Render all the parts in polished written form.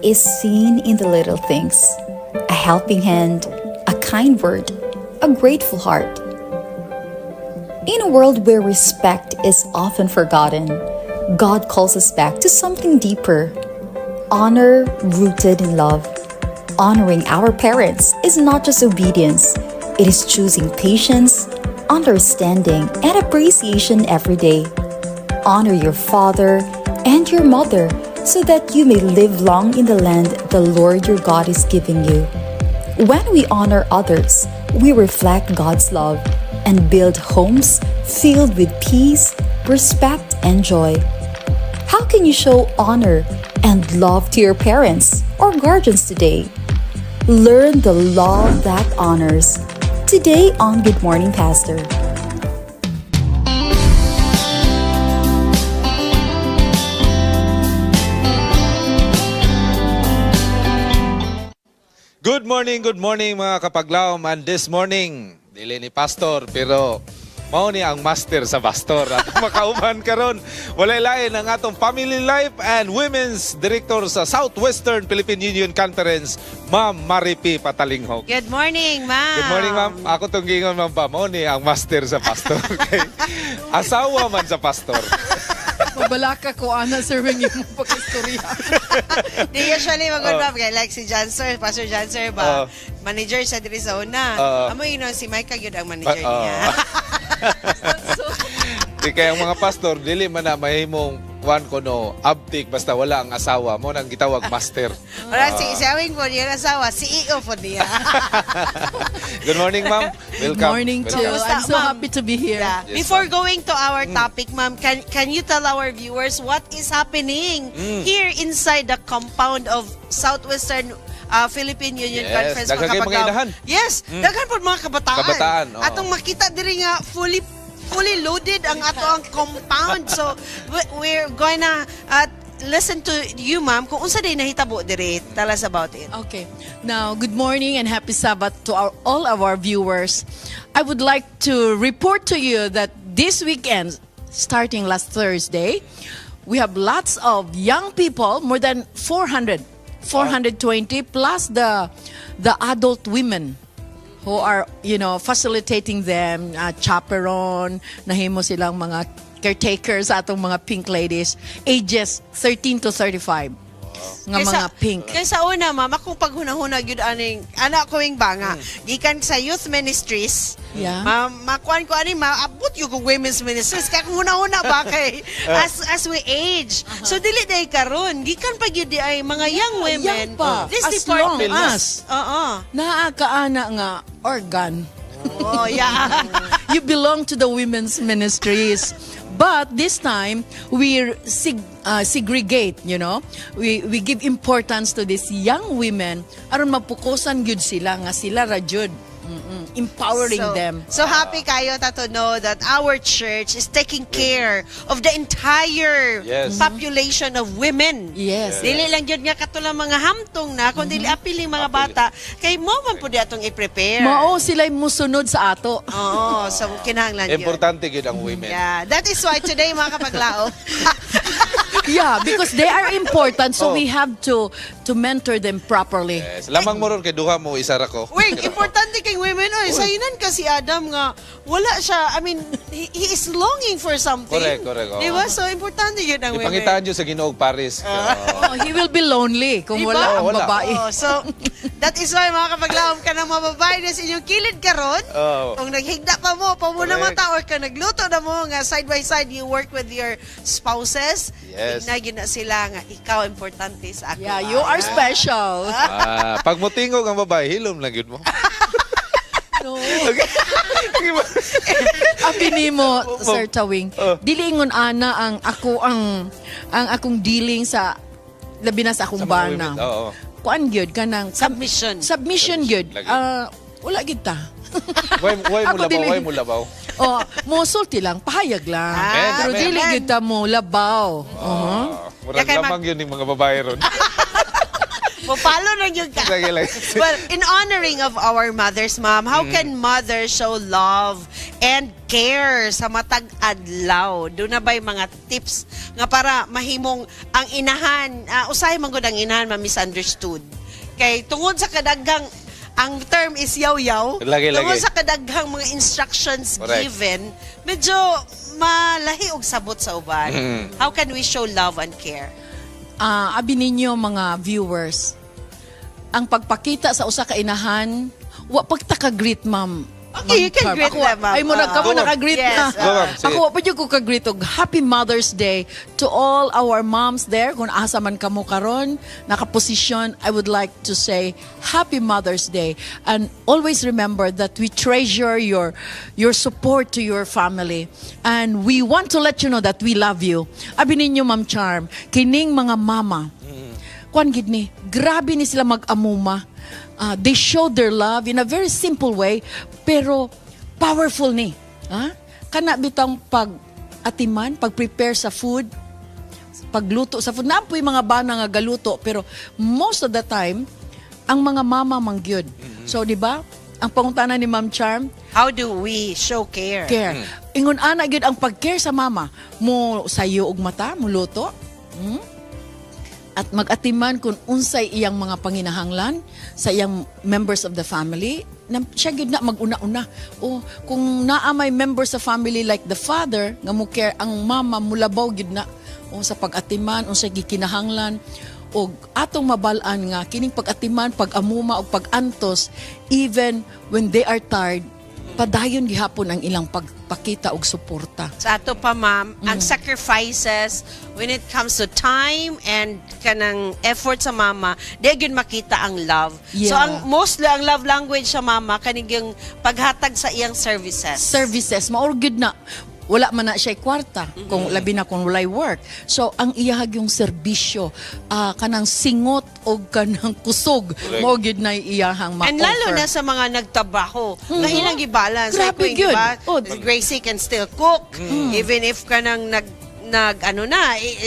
is seen in the little things. A helping hand, a kind word, a grateful heart. In a world where respect is often forgotten, God calls us back to something deeper. Honor rooted in love. Honoring our parents is not just obedience. It is choosing patience, understanding, and appreciation every day. Honor your father and your mother so that you may live long in the land the Lord your God is giving you. When we honor others, we reflect God's love and build homes filled with peace, respect, and joy. How can you show honor and love to your parents or guardians today? Learn the love that honors. Today on Good Morning Pastor. Good morning mga kapaglaom. And this morning, dili ni pastor pero mao ni ang master sa pastor at makauban karon walay lain ang atong Family Life and Women's Director sa Southwestern Philippine Union Conference, Ma'am Maripi Patalinghog. Good morning, ma'am. Good morning, ma'am. Ako tong gingon, ma'am, pa mao ni ang master sa pastor. Kay asawa man sa pastor. Mabalaka ko, ana, sir, when yung pag-istorya. Di usually mag-unmap kay like si John Sir, Pastor John Sir ba? Manager sa diri sa una. Amo yun si Micah yun ang manager niya. Di kaya ang mga pastor, dili man na mahimong kuan ko no, abtik basta wala ang asawa mo nang gitawag master. Wala si Isawing po niya asawa, CEO po niya. Good morning, ma'am. Good Welcome. morning too. Welcome. I'm so Ma'am. happy to be here. Yeah. Yes, Before ma'am. going to our topic, ma'am, can you tell our viewers what is happening here inside the compound of Southwestern Philippine Union Yes, Conference? daghan kay mga inahan. Yes, daghan po mga kabataan. Kabataan, oo. Atong makita diri nga fully loaded ang ato ang compound. So we're going to listen to you, ma'am, kung unsa day nahitabo diri. Tell us about it. Okay. Now, good morning and happy Sabbath to all of our viewers. I would like to report to you that this weekend, starting last Thursday, we have lots of young people, more than 420 plus the adult women who are, facilitating them, chaperone, nahimo silang mga caretakers sa atong mga pink ladies, ages 13 to 35. Nga mga pink. Kaysa una, ma'am, akong paghunahunag yun aning anak ko yung banga. Gikan sa youth ministries. Yeah. Makuan ko ani maabot yung kong women's ministries. Kaya kung huna-huna ba kay as we age. So dili day karon. Gikan pa gyud di ay mga young women. Young pa. This As department. long as naakaana nga organ. Oh, yeah. You belong to the women's ministries. But this time, we segregate, We give importance to these young women aron mapukusan gyud sila nga sila ra jud. Empowering them. So happy kayo to know that our church is taking care of the entire population of women. Yes. Dili lang yun nga katulang mga hamtong na, kundi apiling mga bata. Kay mo man po di atong i-prepare. Mao sila'y musunod sa ato. Oo, so kinahanglan yun. Importante gyud ang women. Yeah, that is why today mga kapaglao. Yeah, because they are important, so we have to mentor them properly. Yes. Lamang mo ron kay duha mo isa ra ko. Wait, importante kay women. Oy, sayinan kasi Adam nga wala siya. I mean, he is longing for something. Correct. Di ba? So importante yun ang women. Ipangitaan nyo sa Ginoong Paris. Oh, he will be lonely kung Diba? wala ang Wala. babae. Oh, so, that is why mga kapaglawom ka ng mga babae na sa inyong kilid karon. Kung naghigda pa mo, pamuna Correct. mata, or ka nagluto na mo, nga side by side, you work with your spouses. Yes. Tignan na sila nga, ikaw importante sa ako. Yeah, you are special. Pag mutingog ang babae, hilom lang yun mo. No. Okay. Abi mo, Sir Tawing. Dilingon ana ang akong dealing sa labi na sa akong Sa mga women, bana. oo. Kuan gyud kanang Submission. gyud. Lagi. Wala gyud ta. Why Ako mo labaw? dili. Why mo labaw? Oh, musulti lang, pahayag lang. Amen, Pero amen. dili gyud ta mo labaw. Murag Kaya kay lamang yun yung mga babae ron. Follow na yung ka. Lagi lang. Well, in honoring of our mothers, ma'am, how can mothers show love and care sa matag adlaw. Doon na ba'y mga tips nga para mahimong ang inahan, usahay man gud ang inahan ma-misunderstood. Kay tungod sa kadaghang ang term is yaw-yaw. Lagi. Tungod sa kadaghang mga instructions Correct. given, medyo malahi og sabot sa uban. How can we show love and care? Abi ninyo mga viewers, ang pagpakita sa usa ka inahan, wa pagtaka-greet, ma'am. Okay, you can Carm. greet Ako, them, ma'am. Ay mo na Go, kamo ma'am. naka-greet Yes, na. Go, ma'am. Sige. Ako wa pa jud ko ka-greet og Happy Mother's Day to all our moms there. Kung asa man kamo karon, nakaposisyon, I would like to say Happy Mother's Day, and always remember that we treasure your support to your family, and we want to let you know that we love you. Abi ninyo, Ma'am Charm, kining mga mama, kwan gid ni, grabe ni sila mag-amuma. They show their love in a very simple way, pero powerful ni. Kana bitang pag-atiman, pag-prepare sa food, pagluto sa food. Napoy mga bana nga galuto, pero most of the time, ang mga mama mangyud. So, di ba? Ang pangutana ni Ma'am Charm, How do we show care? care. Ingon ana gyud ang pag-care sa mama. Mo sayo og mata, mo luto. At mag-atiman kung unsay iyang mga panginahanglan sa iyang members of the family, na siya gyud na mag-una-una. O kung naa may members sa family like the father nga mo care, ang mama mulabaw gyud na o sa pag-atiman, unsay gikinahanglan, o atong mabalaan nga kining pag-atiman, pag-amuma o pag-antos, even when they are tired, padayon gihapon ang ilang pagpakita og suporta. Sa ato pa, ma'am, ang sacrifices when it comes to time and kanang effort sa mama, di gyud makita ang love. So Yeah. ang mostly ang love language sa mama kaning yung paghatag sa iyang services. Services, maor gyud na wala man na siya kwarta kung labi na kung walay work. So ang iyahag yung serbisyo, kanang singot o kanang kusog, mo gyud na iyahang ma-offer. And lalo na sa mga nagtrabaho, nga ilang i-balance. Grabe Like, yun. diba, Oh. Gracie can still cook, even if ka nang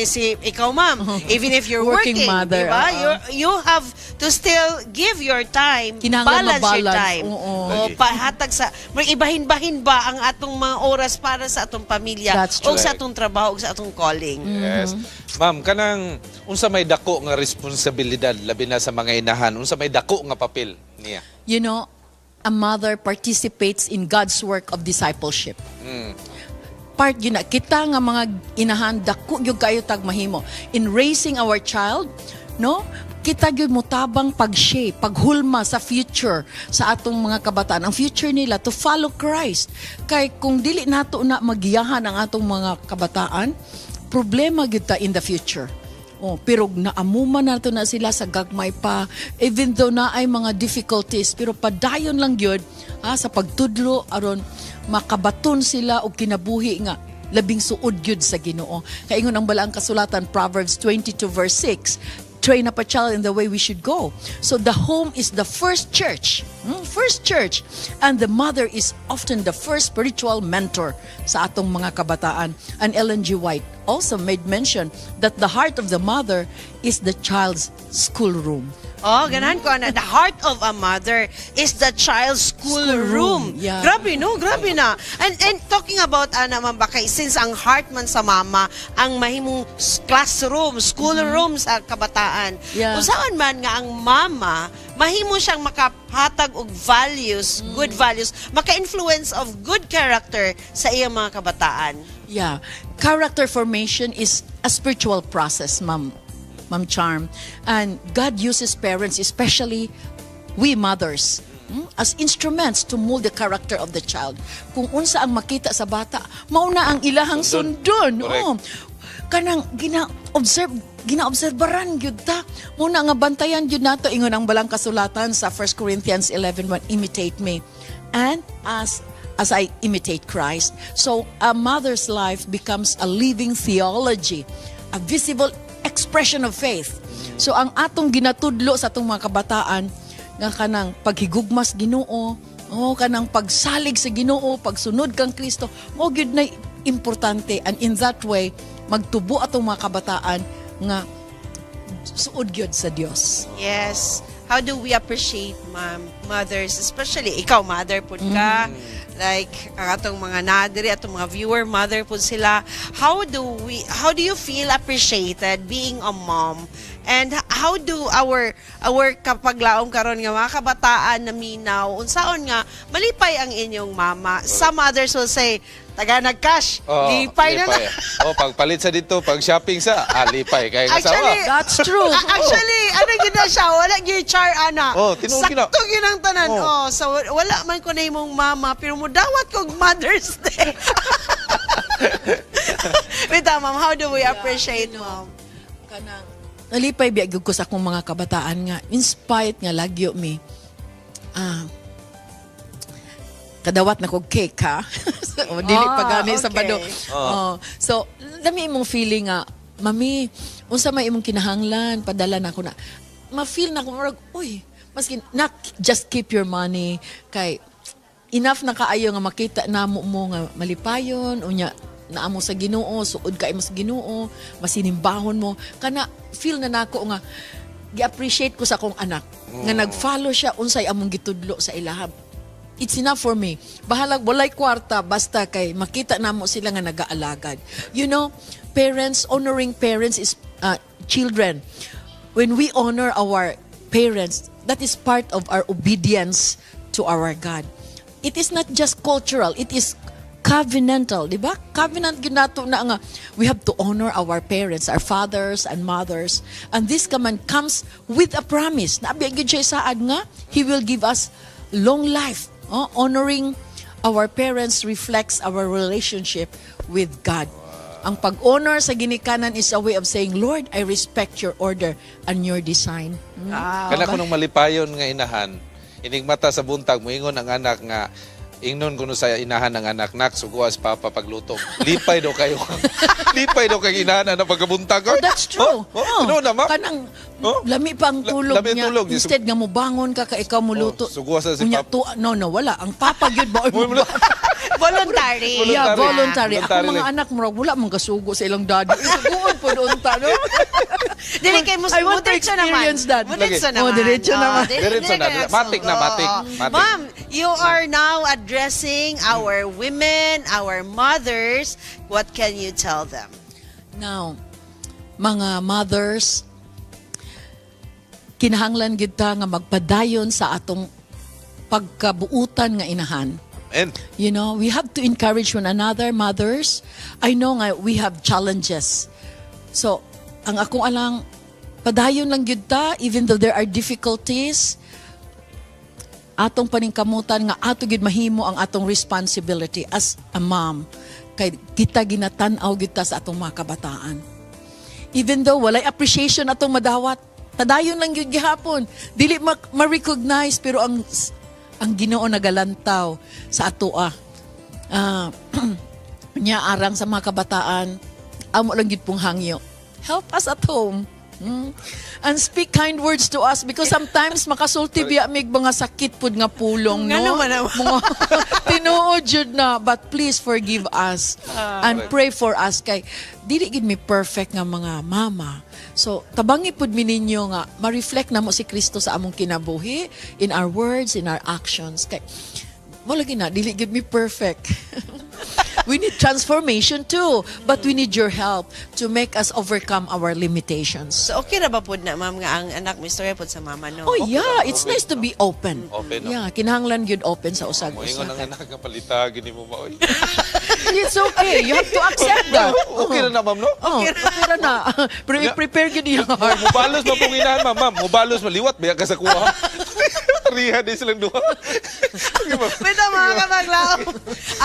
si ikaw, ma'am, even if you're Working working, mother, diba? oo. You have to still give your time, Kinahanglan balance your mabalance, time. oo. O pahatag sa, may ibahin-bahin ba ang atong mga oras para sa atong pamilya, That's o true. sa atong trabaho, o sa atong calling. Yes. Ma'am, kanang unsa may dako nga responsibilidad labi na sa mga inahan, unsa may dako nga papel niya? You know, a mother participates in God's work of discipleship. Part yun na, kita nga mga inahan, dako yung kayo tag mahimo. In raising our child, no? Kita gyud mo tabang pag-shape, paghulma sa future sa atong mga kabataan. Ang future nila to follow Christ. Kay kung dili nato na magiyahan ang atong mga kabataan, problema gyud ta in the future. Pero naamuman nato na sila sa gagmay pa, even though na ay mga difficulties, pero padayon lang gyud sa pagtudlo aron makabaton sila og kinabuhi nga labing suod gyud sa Ginoo. Kay ingon ang balaang kasulatan, Proverbs 22 verse 6, train up a child in the way we should go. So the home is the first church. First church. And the mother is often the first spiritual mentor sa atong mga kabataan. And Ellen G. White also made mention that the heart of the mother is the child's schoolroom. Oh, ganahan ko na. The heart of a mother is the child's schoolroom. Yeah. Grabe, no? Grabe na. And talking about, Ma'am Bakay, since ang heart man sa mama, ang mahimong classroom, schoolroom sa kabataan. Yeah. Kung saan man nga ang mama, mahimo siyang makahatag og values, good values, maka-influence of good character sa iyang mga kabataan. Yeah. Character formation is a spiritual process, Ma'am Charm. And God uses parents, especially we mothers, as instruments to mold the character of the child. Kung unsa ang makita sa bata, mauna ang ilahang sundon. Correct. Kanang ginaobserbaran gyud ta. Muna nga bantayan gyud nato, ingon ang balang kasulatan sa 1 Corinthians 11:1, imitate me. And as I imitate Christ. So a mother's life becomes a living theology, a visible expression of faith. So ang atong ginatudlo sa atong mga kabataan nga kanang paghigugmas Ginoo, kanang pagsalig sa Ginoo, pagsunod kang Kristo, mo gyud na importante, and in that way magtubo atong mga kabataan nga suod gyud sa Dios. Yes. How do we appreciate, ma'am, mothers, especially ikaw, mother po ka, like ang atong mga nadiri, atong mga viewer mother po sila, how do you feel appreciated being a mom? And how do our kapaglaom karon nga mga kabataan na minaw unsaon nga malipay ang inyong mama? Some others will say taga nag-cash, lipay na. Pagpalit sa dito, pag shopping sa, lipay. Kaya Actually, kasawa. That's true. Actually, ano yun na siya? Wala yung char, ana. tinuod gina. Sakto yun ang tanan. So, wala man ko na imong mama, pero mudawat kong Mother's Day. Wait, ma'am, how do we appreciate, mom? Kanang nalipay biag ko sa akong mga kabataan nga in spite nga lagyo mi kadawat na kog cake ha. O dili pa gani sa bado. So dami imong feeling nga mami unsa may imong kinahanglan padala na ko na ma-feel na ko murag uy maski not just keep your money kay enough na kaayo nga makita namo mo nga malipayon unya naamo sa Ginoo, suod ka imo sa Ginoo, masinimbahon mo kana feel na nako nga gi-appreciate ko sa akong anak nga nag-follow siya unsay among gitudlo sa ilahab. It's enough for me. Bahalag walay kwarta basta kay makita namo sila nga nagaalagad. You know, parents honoring parents is children. When we honor our parents, that is part of our obedience to our God. It is not just cultural, it is covenantal, di ba? Covenant ginato na nga we have to honor our parents, our fathers and mothers. And this command comes with a promise. Nabi gyud siya saad nga he will give us long life. Honoring our parents reflects our relationship with God. Ang pag-honor sa ginikanan is a way of saying, Lord, I respect your order and your design. Kana ko nung malipayon nga inahan, inigmata sa buntag, moingon ang anak nga, ingnon kuno sa inahan ng anak, nak, suguas papa pagluto. Lipay daw kayo. Lipay daw kay inahan na pagkabuntag. Oh, that's true. Ano na, ma'am? Kanang lami pa ang tulog Lami niya. tulog. Instead nga mo bangon ka ikaw mo luto. Suguas na si Unya, papa. no, wala. Ang papa gyud ba? Voluntary. Yeah, voluntary. Ako Voluntary mga lang. anak mo wala mong kasugo sa ilang daddy. Isuguon po doon ta, no? Dili kay I want to diretso naman. experience that. Diretso Lagi. naman. Oh, diretso naman. Diretso na. Matik na, matik. Ma'am, you are now addressing our women, our mothers. What can you tell them? Now, mga mothers, kinahanglan gyud ta nga magpadayon sa atong pagkabuutan nga inahan. And You know, we have to encourage one another, mothers. I know nga we have challenges. So, ang akong alang, padayon lang gyud ta, even though there are difficulties, atong paningkamutan nga ato gyud mahimo ang atong responsibility as a mom. Kay kita ginatan-aw gyud ta sa atong mga kabataan. Even though walay appreciation atong madawat, padayon lang gyud gihapon. Dili ma-recognize pero ang Ginoo nagalantaw sa atoa. Nya arang sa mga kabataan, amo lang gyud pong hangyo. Help us at home. And speak kind words to us because sometimes makasulti biya mig mga sakit pud nga pulong, no? Nga naman. Mga tinuod jud na, but please forgive us and pray for us kay dili gid mi perfect nga mga mama. So tabangi pud mi ninyo nga ma-reflect namo si Kristo sa among kinabuhi in our words, in our actions. Kay wala gid na dili gid mi perfect. We need transformation too, but we need your help to make us overcome our limitations. So, okay na ba po na, ma'am, nga ang anak mo istorya po sa mama, no? Oh yeah, it's nice to be open. Open, no? Yeah, kinahanglan gyud open sa usag. moingon ang anak nga palita, gini mo ba? Oy. It's okay. You have to accept that. Okay na na, ma'am, no? Oh, okay na na. Pero i-prepare gyud yung heart. Mubalos ba pong inahan, ma'am? Mubalos, maliwat, baya ka sa kuha. Riha din silang duha. Pwede mga kabaglaw.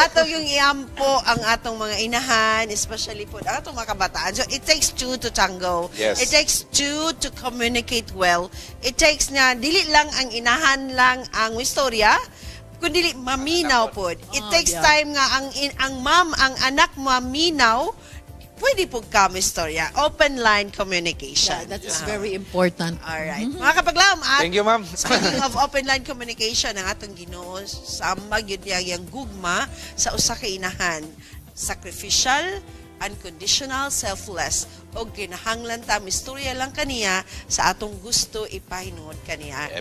Atong yung iampo ang atong mga inahan, especially po ang atong mga kabataan. So, it takes two to tango. Yes. It takes two to communicate well. It takes na, dili lang ang inahan lang ang istorya, kundi maminaw po. It takes time nga ang mom, ang anak maminaw, pwede po kamo istorya. Open line communication. Yeah, that is very important. Alright. Mga kapaglaw, Thank you, ma'am. speaking of open line communication, ang atong Ginoo samag yun yang gugma sa usa ka inahan. Sacrificial, unconditional, selfless. O kinahanglan ta misturya lang kaniya sa atong gusto ipahinuod kaniya.